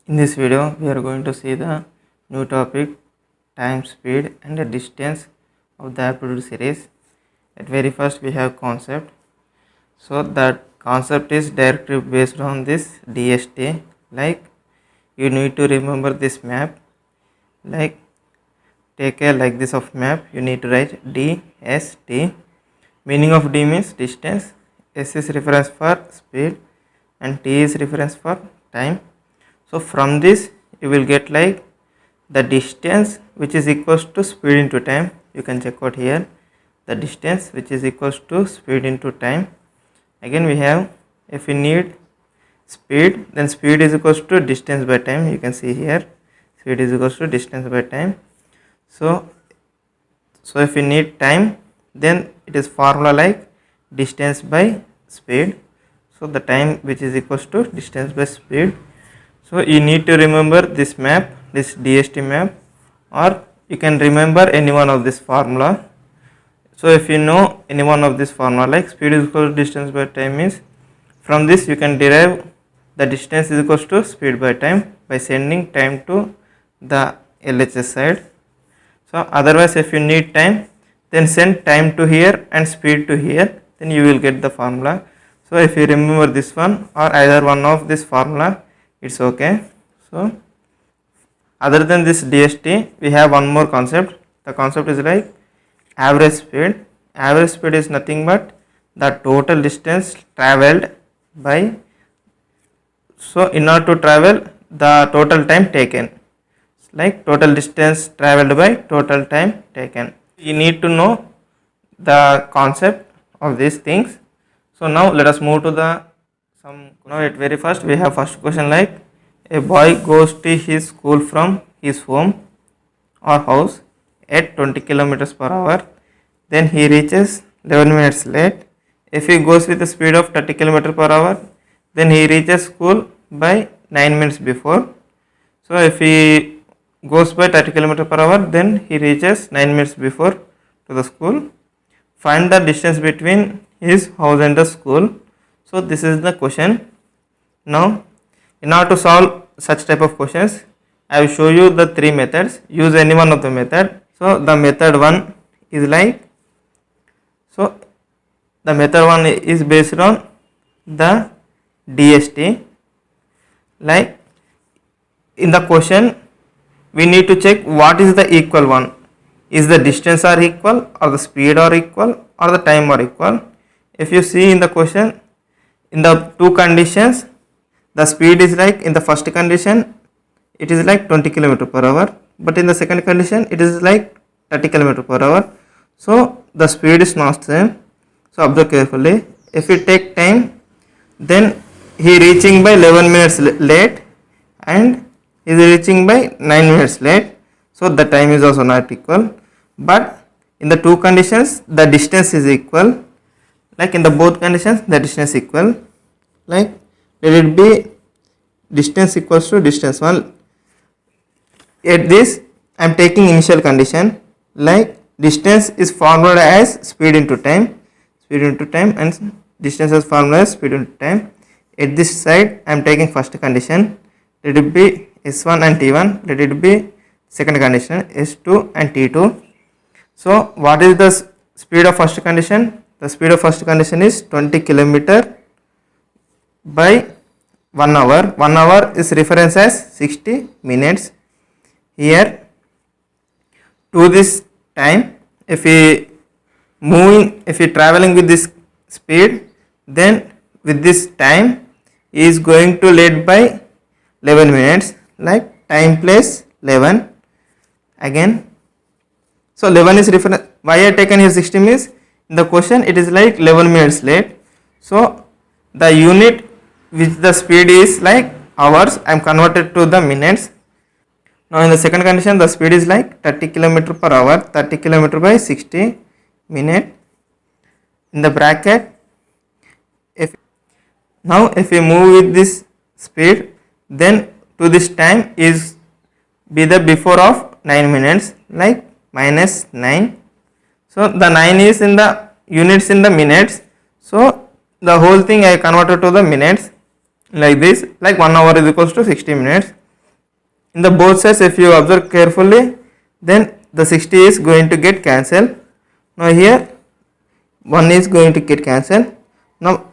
In this video, we are going to see the new topic time, speed and the distance of the Aptitude series. At very first, we have concept. So that concept is directly based on this DST. Like you need to remember this map. Like take a like this of map. You need to write DST. Meaning of D means distance. S is reference for speed and T is reference for time. So from this you will get like the distance which is equals to speed into time. You can check out here the distance which is equals to speed into time. Again we have, if we need speed, then speed is equals to distance by time. You can see here speed is equals to distance by time. So if we need time, then it is formula like distance by speed. So the time which is equals to distance by speed. So you need to remember this map, this DST map, or you can remember any one of this formula. So if you know any one of this formula like speed is equal to distance by time means, from this you can derive the distance is equals to speed by time by sending time to the LHS side. So otherwise if you need time, then send time to here and speed to here, then you will get the formula. So if you remember this one or either one of this formula, it's okay. So other than this DST, we have one more concept. The concept is like average speed. Average speed is nothing but the total distance traveled by, so in order to travel, the total time taken, like total distance traveled by total time taken. You need to know the concept of these things. So now let us move to the now at very first we have first question like a boy goes to his school from his home or house at 20 kilometers per hour. Then he reaches 11 minutes late. If he goes with the speed of 30 kilometers per hour, then he reaches school by 9 minutes before. So if he goes by 30 kilometers per hour, then he reaches 9 minutes before to the school. Find the distance between his house and the school. So this is the question. Now in order to solve such type of questions, I will show you the three methods. Use any one of the method. So the method 1 is like, so the method 1 is based on the DST. Like in the question we need to check what is the equal one. Is the distance are equal, or the speed are equal, or the time are equal. If you see in the question, in the two conditions, the speed is like, in the first condition it is like 20 km per hour, but in the second condition it is like 30 km per hour. So the speed is not same. So observe carefully. If we take time, then he reaching by 11 minutes late and is reaching by 9 minutes late. So the time is also not equal. But in the two conditions the distance is equal. Like in the both conditions the distance equal. Like let it be distance equals to distance 1. At this I am taking initial condition, like distance is formulated as speed into time, and distance is formulated as speed into time. At this side I am taking first condition, let it be S1 and T1, let it be second condition S2 and T2. So what is the speed of first condition? The speed of first condition is 20 km by 1 hour. 1 hour is reference as 60 minutes. Here to this time, if we traveling with this speed, then with this time is going to lead by 11 minutes, like time plus 11 again. So 11 is reference. Why I taken here 60 means in the question it is like 11 minutes late. So the unit which the speed is like hours, I am converted to the minutes. Now in the second condition the speed is like 30 km per hour, 30 km by 60 minute. In the bracket, if we move with this speed, then to this time is be the before of 9 minutes, like minus 9. So the 9 is in the units in the minutes. So the whole thing I converted to the minutes like this, like 1 hour is equals to 60 minutes. in the both sides, if you observe carefully, then the 60 is going to get cancelled. Now here 1 is going to get cancelled. Now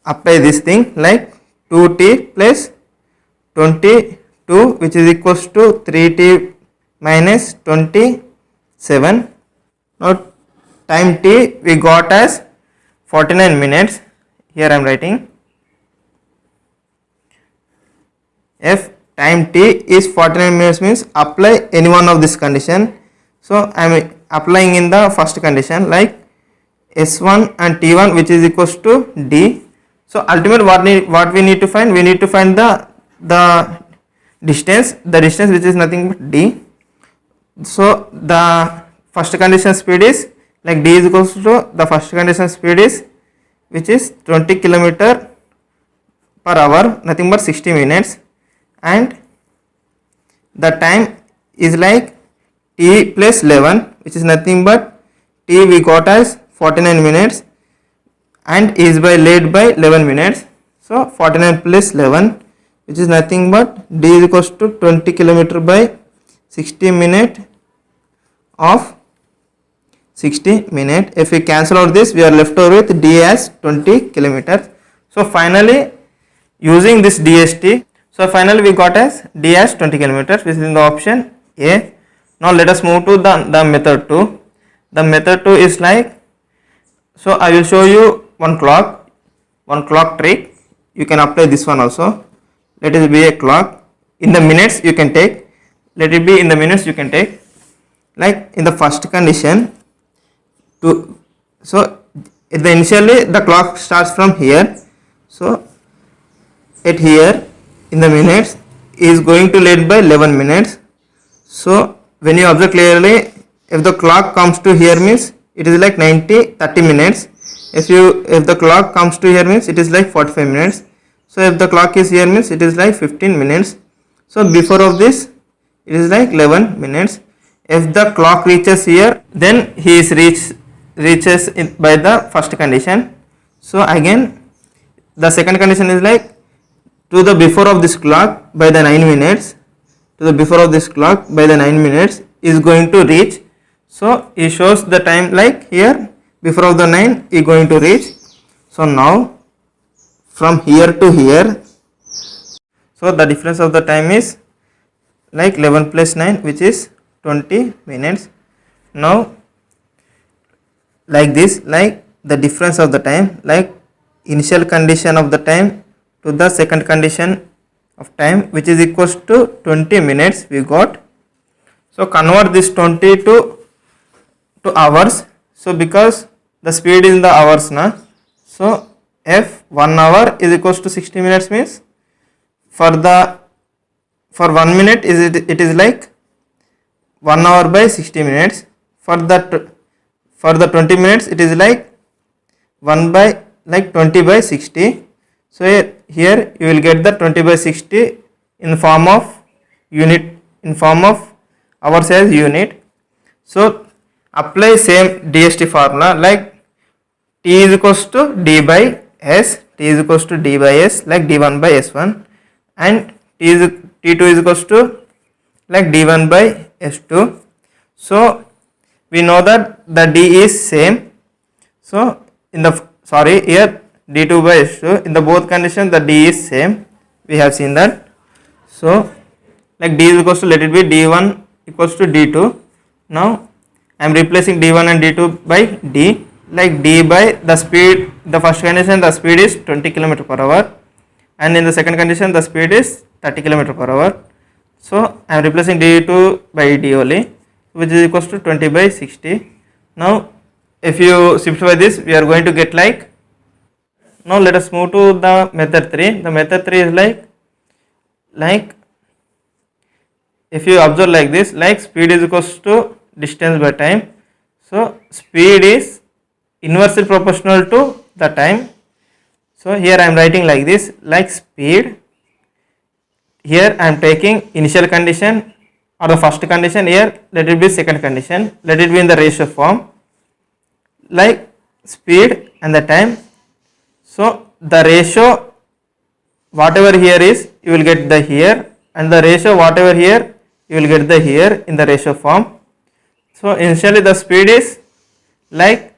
apply this thing like 2t plus 22, which is equals to 3t minus 27. Now time t we got as 49 minutes. Here I am writing if time t is 49 minutes means apply any one of this condition. So I am applying in the first condition like S1 and T1, which is equals to D. So ultimately what we need to find, we need to find the distance which is nothing but D. So the first condition speed is like D is equals to the first condition speed is which is 20 km per hour, nothing but 60 minutes, and the time is like t plus 11, which is nothing but t we got as 49 minutes and is by led by 11 minutes. So 49 plus 11, which is nothing but d is equals to 20 km by 60 minute of 60 minute. If we cancel out this, we are left over with d as 20 kilometers. So finally using this dst, so finally we got as d as 20 kilometers, which is in the option A. Now let us move to the method 2. The method 2 is like, so I will show you one clock trick. You can apply this one also. Let it be a clock. In the minutes you can take. Let it be in the minutes you can take. Like in the first condition, so initially the clock starts from here. So at here in the minutes is going to lead by 11 minutes. So when you observe clearly, if the clock comes to here means it is like 30 minutes. If the clock comes to here means it is like 45 minutes. So if the clock is here means it is like 15 minutes. So before of this it is like 11 minutes. If the clock reaches here, then he is reaches by the first condition. So again the second condition is like to the before of this clock by the 9 minutes, to the before of this clock by the 9 minutes is going to reach. So he shows the time like here before of the 9 is going to reach. So now from here to here, so the difference of the time is like 11 plus 9, which is 20 minutes. Now like this, like the difference of the time, like initial condition of the time to the second condition of time, which is equals to 20 minutes we got. So convert this 20 to hours. So because the speed is in the hours now, so if 1 hour is equals to 60 minutes means for 1 minute it is like 1 hour by 60 minutes. For the 20 minutes it is like 1 by like 20 by 60. So here you will get the 20 by 60 in form of unit, in form of hours as unit. So apply same DST formula like T is equals to D by S, T is equals to D by S like D1 by S1, and T2 is equals to like D1 by S2. So we know that the D is same. So in the here D2 by S2, in the both conditions the D is same, we have seen that. So like D is equals to, let it be D1 equals to D2. Now I am replacing D1 and D2 by D, like D by the speed, the first condition the speed is 20 km per hour and in the second condition the speed is 30 km per hour. So I am replacing D2 by D only, which is equals to 20 by 60. Now if you simplify this, we are going to get like, now let us move to the method 3. The method 3 is like if you observe like this, like speed is equals to distance by time. So speed is inversely proportional to the time. So here I am writing like this, like speed, here I am taking initial condition or the first condition, here let it be second condition, let it be in the ratio form, like speed and the time. So the ratio whatever here is, you will get the here and the ratio whatever here you will get the here in the ratio form. So initially the speed is like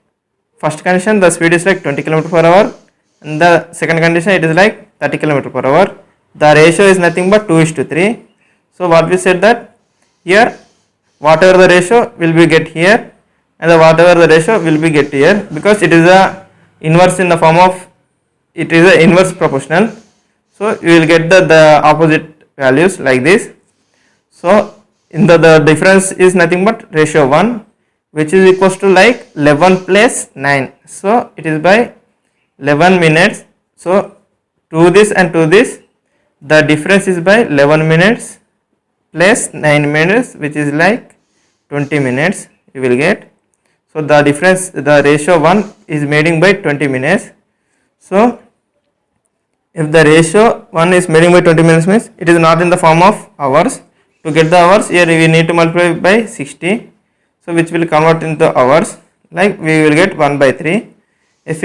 first condition the speed is like 20 km per hour, and the second condition it is like 30 km per hour. The ratio is nothing but 2:3. So what we said that here whatever the ratio will be get here, and the whatever the ratio will be get here, because it is a inverse in the form of, it is a inverse proportional. So you will get the opposite values like this. So in the difference is nothing but ratio 1, which is equals to like 11 plus 9. So it is by 11 minutes. So to this and to this, the difference is by 11 minutes plus 9 minutes, which is like 20 minutes you will get. So the difference, the ratio 1 is made by 20 minutes. So if the ratio 1 is made by 20 minutes means it is not in the form of hours. To get the hours, here we need to multiply by 60. So which will convert into hours, like we will get 1 by 3. If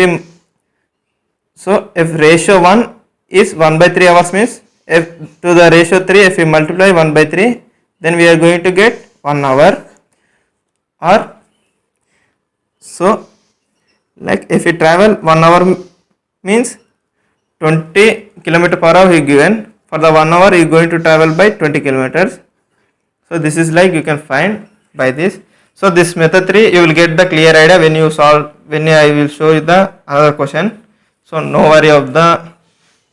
ratio 1 is 1 by 3 hours means, if to the ratio 3 if we multiply 1 by 3, then we are going to get 1 hour. Or so like if we travel 1 hour means 20 km per hour is given. For the 1 hour you are going to travel by 20 kilometers. So this is like you can find by this. So this method 3 you will get the clear idea when you solve, when I will show you the other question. So no worry of the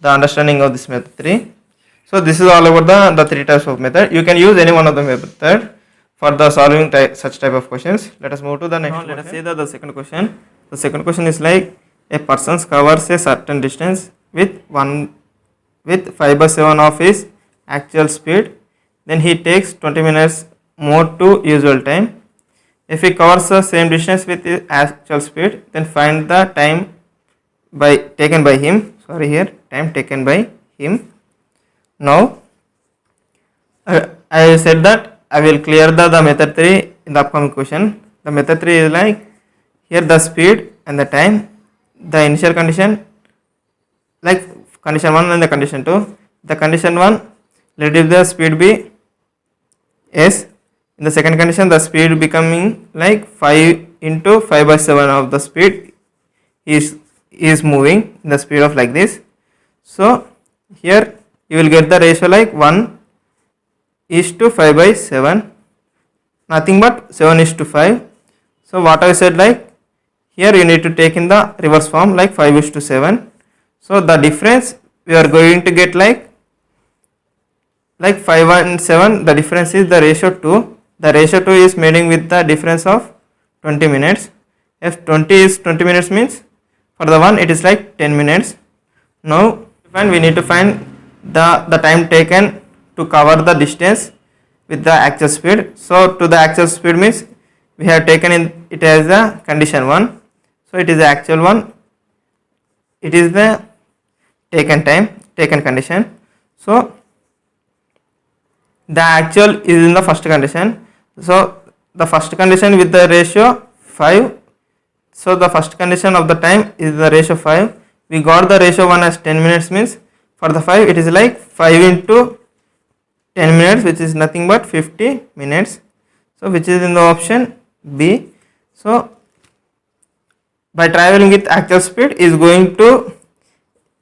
understanding of this method 3. So this is all about the 3 types of method. You can use any one of the method for the solving such type of questions. Let us move to the next question. Let us see the second question. The second question is like a person covers a certain distance with 5/7 of his actual speed. Then he takes 20 minutes more to usual time. If he covers the same distance with his actual speed, then find the time taken by him. Sorry, here time taken by him. Now I said that I will clear the method 3 in the upcoming question. The method 3 is like here the speed and the time, the initial condition, like condition 1 and the condition 2. The condition 1, let if the speed be s. In the second condition the speed becoming like 5 into 5/7 of the speed is moving in the speed of like this. So here you will get the ratio like 1:5/7, nothing but 7:5. So what I said, like here you need to take in the reverse form like 5:7. So the difference we are going to get like 5 and 7, the difference is the ratio 2. The ratio 2 is made with the difference of 20 minutes. If 20 is 20 minutes means for the one it is like 10 minutes. Now we need to find the time taken to cover the distance with the actual speed. So to the actual speed means we have taken in it as the condition 1. So it is the actual one, it is the taken condition. So the actual is in the first condition. So the first condition with the ratio 5. So the first condition of the time is the ratio 5. We got the ratio 1 as 10 minutes means for the 5 it is like 5 into 10 minutes, which is nothing but 50 minutes. So which is in the option B. So by traveling with actual speed is going to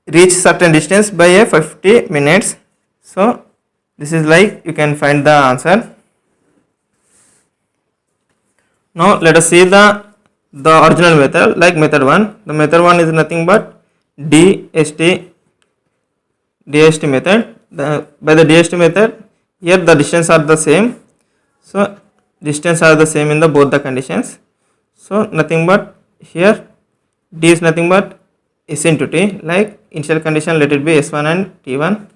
reach certain distance by a 50 minutes. So this is like you can find the answer. Now let us see the original method, like method 1. The method 1 is nothing but DST method. By the DST method, here the distance are the same. So distance are the same in the both the conditions. So nothing but here D is nothing but S into T, like initial condition let it be S1 and T1,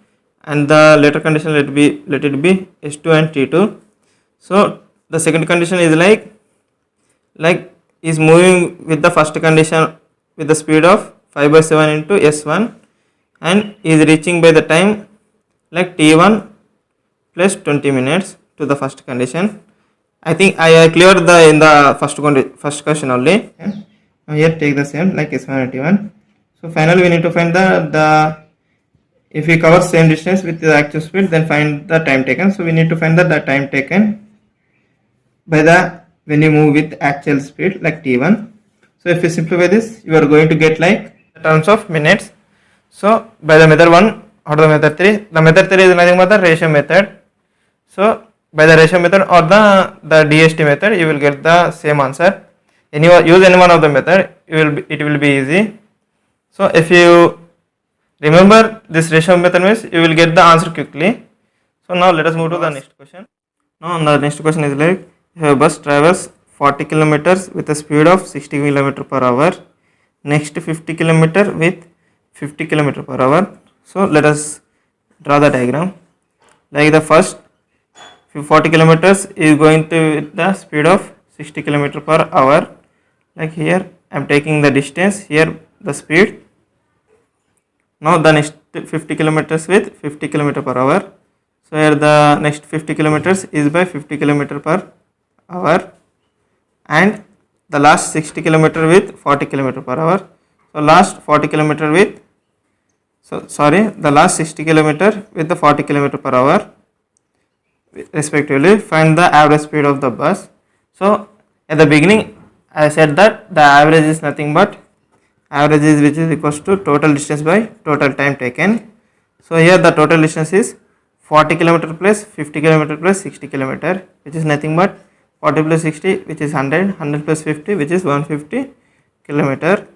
and the later condition let it be S2 and T2. So the second condition is like is moving with the first condition with the speed of 5/7 into S1 and is reaching by the time like T1 plus 20 minutes to the first condition. I think I cleared in the first question only. Now here take the same like S1 and T1. So finally we need to find the if we cover same distance with the actual speed, then find the time taken. So we need to find the time taken by the when you move with actual speed like t1. So if you simplify this, you are going to get like in terms of minutes. So by the method 1 or the method 3, the method 3 is nothing but the ratio method. So by the ratio method or the DST method, you will get the same answer. Use any one of the method, it will be easy. So if you remember this ratio method means you will get the answer quickly. So now let us move to the next question. Now the next question is like, if a bus travels 40 kilometers with a speed of 60 km per hour, next 50 km with 50 km per hour. So let us draw the diagram. Like the first 40 kilometers is going to with the speed of 60 km per hour. Like here I am taking the distance, here the speed. Now the next 50 kilometers with 50 km per hour. So here the next 50 kilometers is by 50 km per hour, and the last 60 km with 40 km per hour. So last 40 km with the last 60 km with the 40 km per hour respectively. Find the average speed of the bus. So at the beginning I said that the average is nothing but average is which is equals to total distance by total time taken. So here the total distance is 40 km plus 50 km plus 60 km, which is nothing but 40 plus 60 which is 100, 100 plus 50 which is 150 km.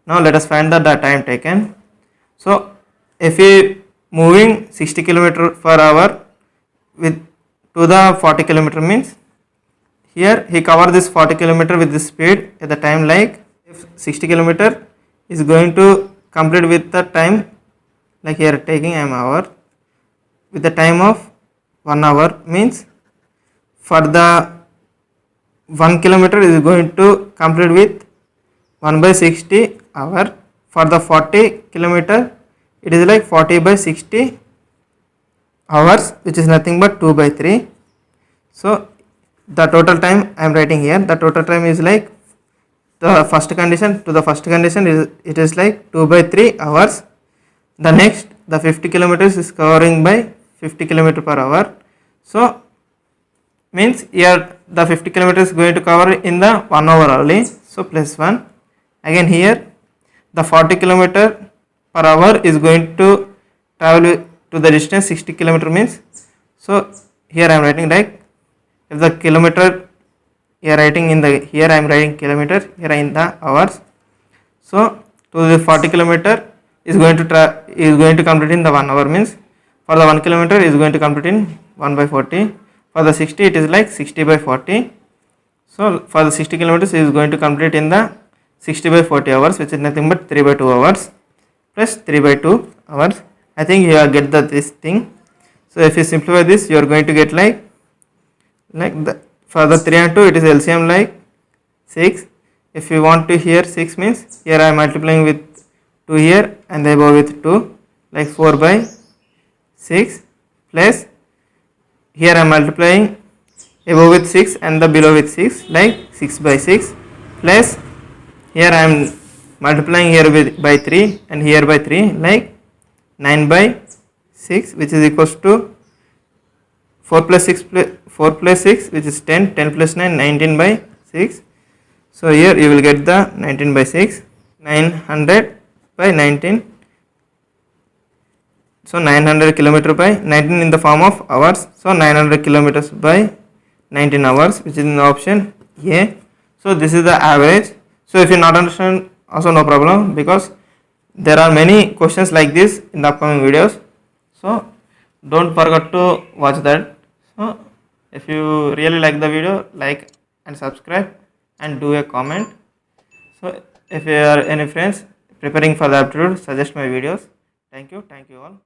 Now let us find the time taken. So if we moving 60 km per hour with to the 40 km means here he cover this 40 km with this speed at the time, like if 60 km is going to complete with the time, like here taking an hour with the time of 1 hour, means for the 1 kilometer is going to complete with 1 by 60 hour. For the 40 kilometer it is like 40 by 60 hours, which is nothing but 2 by 3. So the total time I am writing here, the total time is like the first condition to the first condition is it is like 2 by 3 hours. The next the 50 kilometers is covering by 50 km per hour. So means here the 50 kilometers is going to cover in the 1 hour only. So plus 1. Again here the 40 km per hour is going to travel to the distance 60 km means. So here I am writing like if the kilometer here writing in the here I am writing kilometer, here in the hours. So to the 40 km is going to complete in the 1 hour, means for the 1 kilometer is going to complete in 1 by 40. For the 60 it is like 60 by 40. So for the 60 kilometers is going to complete in the 60 by 40 hours, which is nothing but 3 by 2 hours plus 3 by 2 hours. I think you have get this thing. So if you simplify this, you are going to get like the for the 3 and 2 it is LCM like 6. If you want to here 6 means here I am multiplying with 2 here and the above with 2, like 4 by 6 plus here I am multiplying above with 6 and the below with 6, like 6 by 6 plus here I am multiplying here with by 3 and here by 3, like 9 by 6, which is equals to 4 plus 6 which is 10, 10 plus 9, 19 by 6. So here you will get the 19 by 6, 900 by 19. So 900 kilometer by 19 in the form of hours. So 900 kilometers by 19 hours, which is in the option A. So this is the average. So if you not understand, also no problem, because there are many questions like this in the upcoming videos. So don't forget to watch that. So if you really like the video, like and subscribe and do a comment. So if you are any friends preparing for the aptitude, suggest my videos. Thank you all.